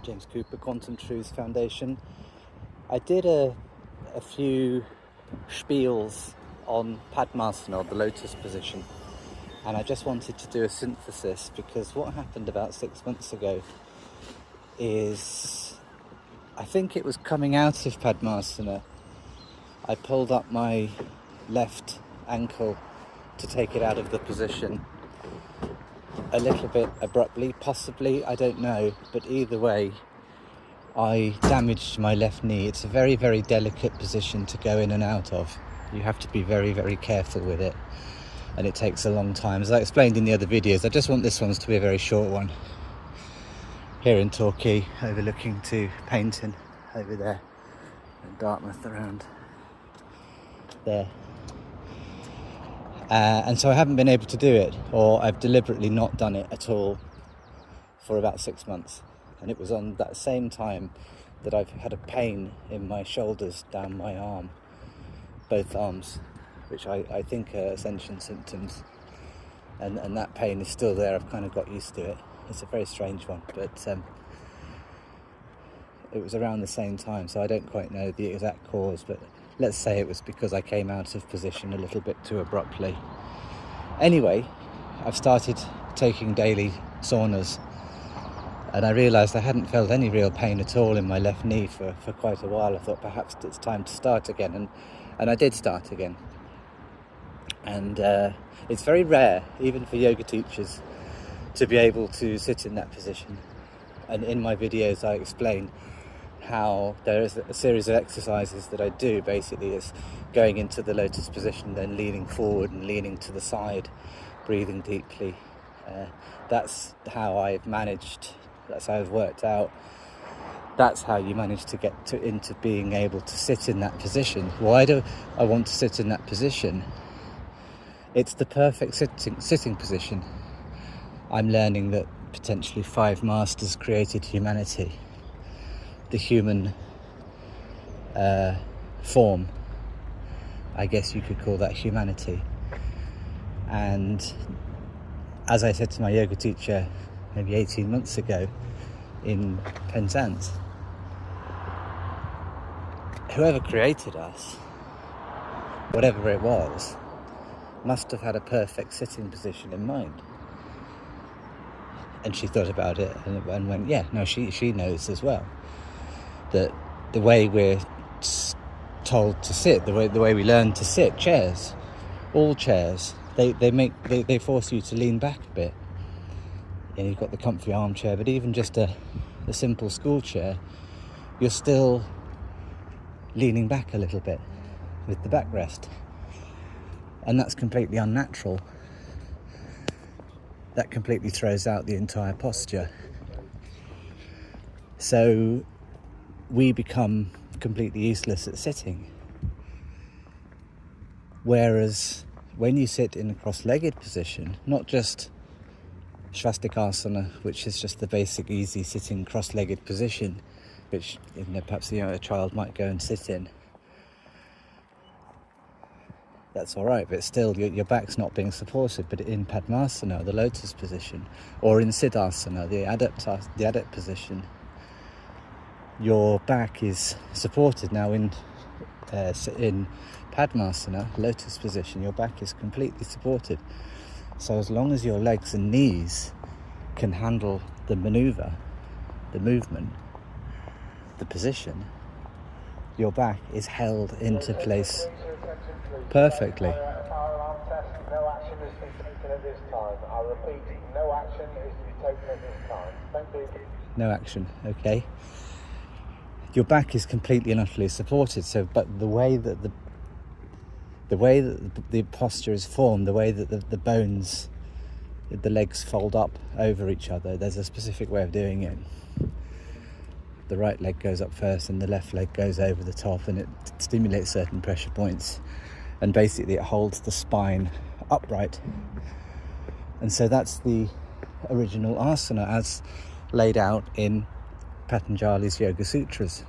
James Cooper Quantum Truths Foundation. I did a few spiels on Padmasana, the Lotus position, and I just wanted to do a synthesis, because what happened about 6 months ago is, I think it was coming out of Padmasana, I pulled up my left ankle to take it out of the position a little bit abruptly, possibly, I don't know, but either way I damaged my left knee. It's a very, very delicate position to go in and out of. You have to be very, very careful with it, and it takes a long time. As I explained in the other videos, I just want this one to be a very short one. Here in Torquay, overlooking to Paynton over there, and Dartmouth around there. And so I haven't been able to do it, or I've deliberately not done it at all for about 6 months. And it was on that same time that I've had a pain in my shoulders down my arm, both arms, which I think are ascension symptoms. And that pain is still there. I've kind of got used to it. It's a very strange one, but it was around the same time, so I don't quite know the exact cause, but let's say it was because I came out of position a little bit too abruptly. Anyway, I've started taking daily saunas, and I realised I hadn't felt any real pain at all in my left knee for quite a while. I thought perhaps it's time to start again, and I did start again. And it's very rare, even for yoga teachers, to be able to sit in that position. And in my videos I explain how there is a series of exercises that I do. Basically it's going into the lotus position, then leaning forward and leaning to the side, breathing deeply. That's how I've managed, that's how I've worked out, that's how you manage to get into being able to sit in that position. Why do I want to sit in that position? It's the perfect sitting position. I'm learning that potentially 5 masters created humanity. The human form, I guess you could call that humanity. And as I said to my yoga teacher maybe 18 months ago in Penzance, whoever created us, whatever it was, must have had a perfect sitting position in mind. And she thought about it and went, yeah, no, she knows as well that the way we're told to sit, the way we learn to sit, chairs, all chairs, they force you to lean back a bit. And you've got the comfy armchair, but even just a simple school chair, you're still leaning back a little bit with the backrest, and that's completely unnatural. That completely throws out the entire posture. So we become completely useless at sitting. Whereas when you sit in a cross-legged position, not just Svastikasana, which is just the basic easy sitting cross-legged position, which perhaps a child might go and sit in, that's all right, but still your back's not being supported. But in Padmasana, the lotus position, or in Siddhasana, the adept position, your back is supported. Now in Padmasana, lotus position, your back is completely supported. So as long as your legs and knees can handle the maneuver, the movement, the position, your back is held into place perfectly. Fire alarm test. No action is to be taken at this time. I repeat, no action is to be taken at this time. Thank you. No action, okay. Your back is completely and utterly supported. So, but the way that the posture is formed, the way that the bones, the legs fold up over each other, there's a specific way of doing it. The right leg goes up first and the left leg goes over the top, and it stimulates certain pressure points, and basically it holds the spine upright. And so that's the original asana as laid out in Patanjali's Yoga Sutras.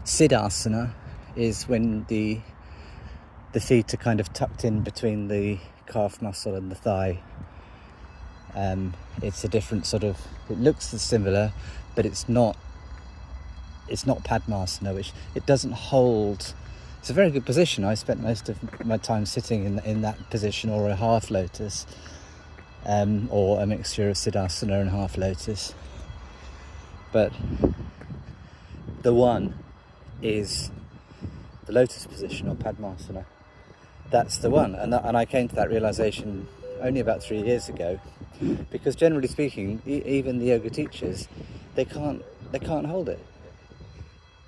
Siddhasana is when the feet are kind of tucked in between the calf muscle and the thigh, It's a different sort of, it looks similar, but it's not Padmasana, which it doesn't hold. It's a very good position. I spent most of my time sitting in that position, or a half lotus, or a mixture of Siddhasana and half lotus. But the one is the lotus position, or Padmasana. That's the one, and I came to that realization only about 3 years ago, because generally speaking, even the yoga teachers, they can't hold it.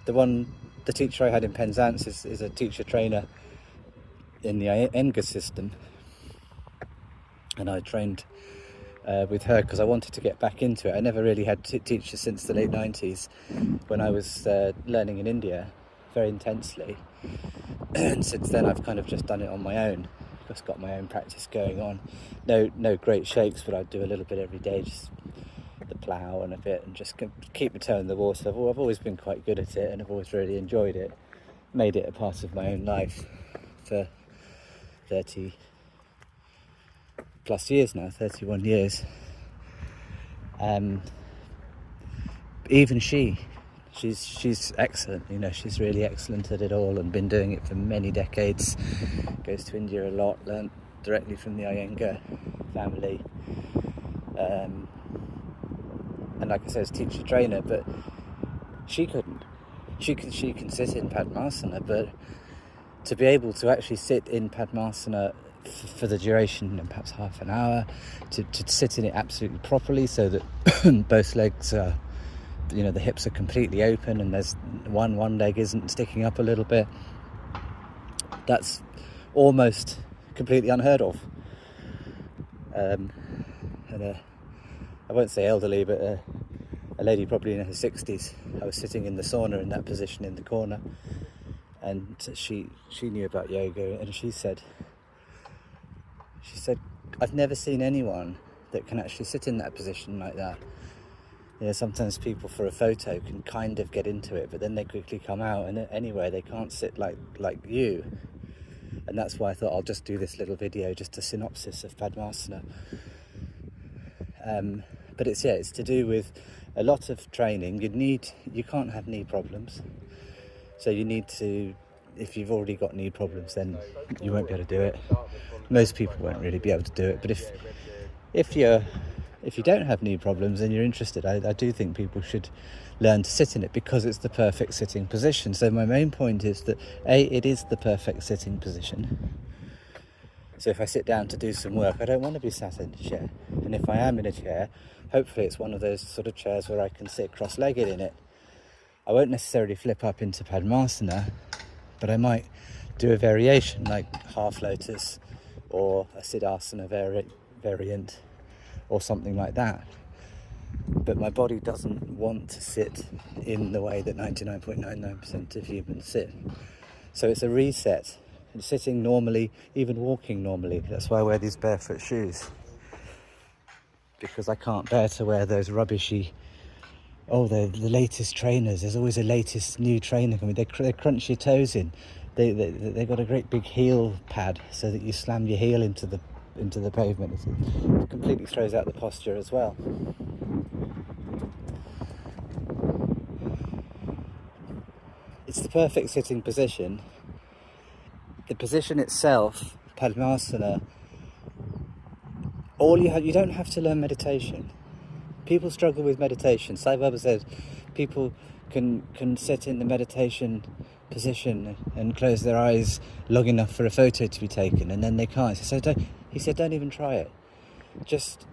The teacher I had in Penzance is a teacher trainer in the Iyengar system, and I trained with her because I wanted to get back into it. I never really had teachers since the late 90s, when I was learning in India very intensely, and since then I've kind of just done it on my own. Just got my own practice going on. No great shakes, but I do a little bit every day, just the plough and a bit, and just keep my toe in the water. I've always been quite good at it, and I've always really enjoyed it. Made it a part of my own life for 30 plus years now, 31 years. Even she's excellent, she's really excellent at it all, and been doing it for many decades. Goes to India a lot, learnt directly from the Iyengar family, and like I said, teacher trainer, but she couldn't. She can sit in Padmasana, but to be able to actually sit in Padmasana for the duration, and perhaps half an hour, to sit in it absolutely properly, so that both legs are, the hips are completely open, and there's one leg isn't sticking up a little bit. That's almost completely unheard of. And I won't say elderly, but a lady probably in her 60s. I was sitting in the sauna in that position in the corner, and she knew about yoga, and she said, I've never seen anyone that can actually sit in that position like that. Sometimes people for a photo can kind of get into it, but then they quickly come out, and anyway, they can't sit like you. And that's why I thought I'll just do this little video, just a synopsis of Padmasana. But it's to do with a lot of training. You can't have knee problems, so you need to. If you've already got knee problems, then you won't be able to do it. Most people won't really be able to do it. But if you don't have knee problems and you're interested, I do think people should learn to sit in it, because it's the perfect sitting position. So my main point is that it is the perfect sitting position. So if I sit down to do some work, I don't want to be sat in a chair. And if I am in a chair, hopefully it's one of those sort of chairs where I can sit cross-legged in it. I won't necessarily flip up into Padmasana, but I might do a variation like half lotus or a Siddhasana variant or something like that. But my body doesn't want to sit in the way that 99.99% of humans sit. So it's a reset. And sitting normally, even walking normally. That's why I wear these barefoot shoes, because I can't bear to wear those rubbishy, the latest trainers. There's always a latest new trainer coming. They crunch your toes in. They got a great big heel pad so that you slam your heel into the pavement. It completely throws out the posture as well. It's the perfect sitting position. The position itself, Padmasana, you don't have to learn meditation. People struggle with meditation. Sai Baba said people can sit in the meditation position and close their eyes long enough for a photo to be taken, and then they can't. He said, don't even try it. Just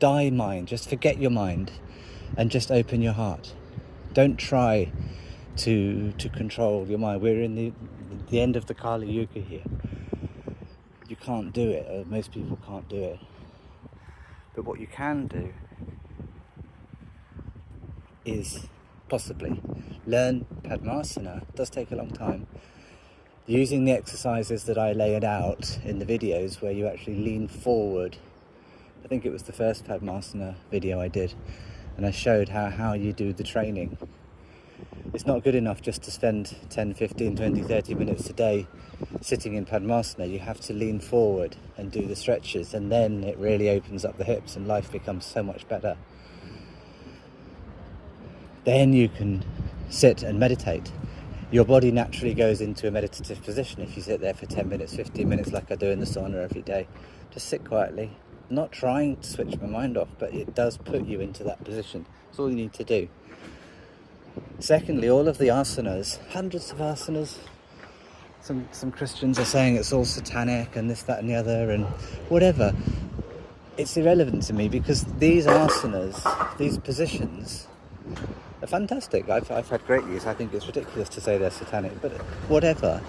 die mind. Just forget your mind, and just open your heart. Don't try to control your mind. We're in the end of the Kali Yuga here. You can't do it, or most people can't do it. But what you can do is possibly learn Padmasana. It does take a long time. Using the exercises that I laid out in the videos, where you actually lean forward. I think it was the first Padmasana video I did, and I showed how you do the training. It's not good enough just to spend 10, 15, 20, 30 minutes a day sitting in Padmasana. You have to lean forward and do the stretches, and then it really opens up the hips and life becomes so much better. Then you can sit and meditate. Your body naturally goes into a meditative position if you sit there for 10 minutes, 15 minutes like I do in the sauna every day. Just sit quietly, not trying to switch my mind off, but it does put you into that position. That's all you need to do. Secondly, all of the asanas, hundreds of asanas. Some Christians are saying it's all satanic and this, that and the other and whatever. It's irrelevant to me because these asanas, these positions, are fantastic. I've had great use. I think it's ridiculous to say they're satanic, but whatever.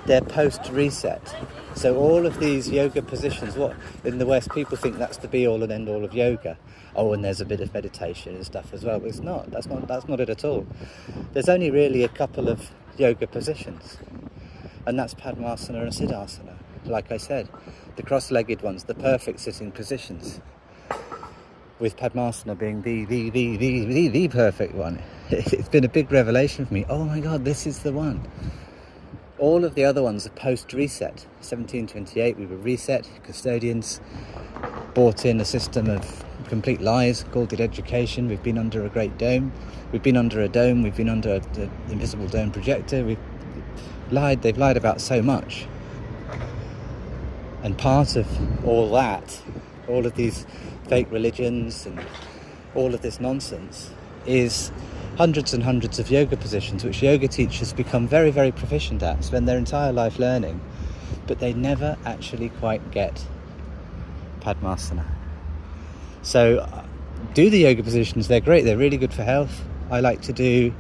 They're post-reset. So all of these yoga positions, what in the West people think that's the be-all and end-all of yoga. Oh, and there's a bit of meditation and stuff as well. But it's not. That's not it at all. There's only really a couple of yoga positions, and that's Padmasana and Siddhasana. Like I said, the cross-legged ones, the perfect sitting positions, with Padmasana being the perfect one. It's been a big revelation for me. Oh my God, this is the one. All of the other ones are post-reset. 1728, we were reset. Custodians brought in a system of complete lies, called it education. We've been under a great dome. We've been under a dome. We've been under an invisible dome projector. They've lied about so much. And part of all that, all of these fake religions and all of this nonsense, is hundreds and hundreds of yoga positions which yoga teachers become very, very proficient at, spend their entire life learning, but they never actually quite get Padmasana. So do the yoga positions, they're great, they're really good for health. I like to do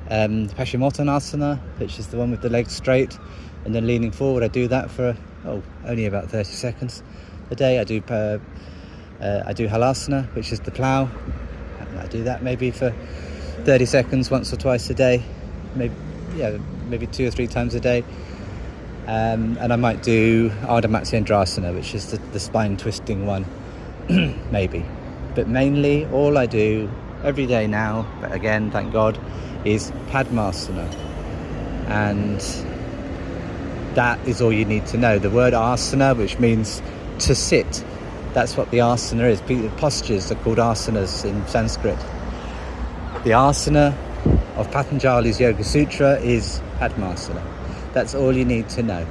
Paschimottanasana, which is the one with the legs straight and then leaning forward. I do that for only about 30 seconds a day. I do Halasana, which is the plough. I do that maybe for 30 seconds once or twice a day, maybe 2 or 3 times a day. And I might do Ardha Matsyendrasana, which is the spine twisting one, maybe. But mainly all I do every day now, but again, thank God, is Padmasana. And that is all you need to know. The word asana, which means to sit, that's what the asana is. Postures are called asanas in Sanskrit. The asana of Patanjali's Yoga Sutra is Padmasana. That's all you need to know.